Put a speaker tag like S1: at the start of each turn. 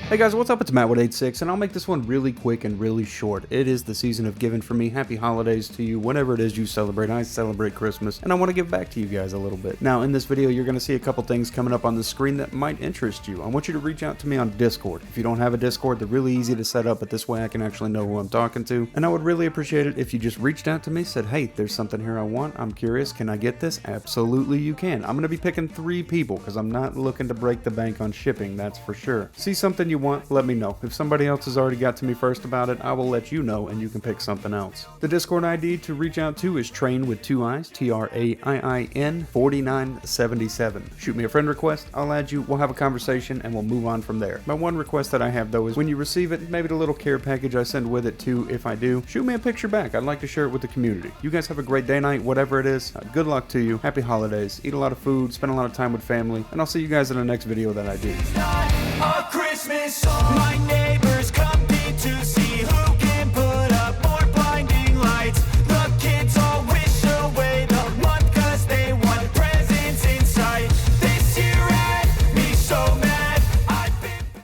S1: Hey guys, what's up? It's Matt with 86, and I'll make this one really quick and really short. It is the season of giving for me. Happy holidays to you, whenever it is you celebrate. I celebrate Christmas, and I want to give back to you guys a little bit. Now, in this video, you're going to see a couple things coming up on the screen that might interest you. I want you to reach out to me on Discord. If you don't have a Discord, they're really easy to set up, but this way I can actually know who I'm talking to. And I would really appreciate it if you just reached out to me, said, hey, there's something here I want. I'm curious. Can I get this? Absolutely, you can. I'm going to be picking 3 people because I'm not looking to break the bank on shipping, that's for sure. See something you want? Let me know. If somebody else has already got to me first about it, I will let you know and you can pick something else. The Discord ID to reach out to is Train with 2 I's, TRAIIN 4977. Shoot me a friend request, I'll add you, we'll have a conversation, and we'll move on from there. My one request that I have though is when you receive it, maybe the little care package I send with it too, if I do, shoot me a picture back. I'd like to share it with the community. You guys have a great day, night, whatever it is. Good luck to you. Happy holidays. Eat a lot of food, spend a lot of time with family, and I'll see you guys in the next video that I do.
S2: A Christmas song.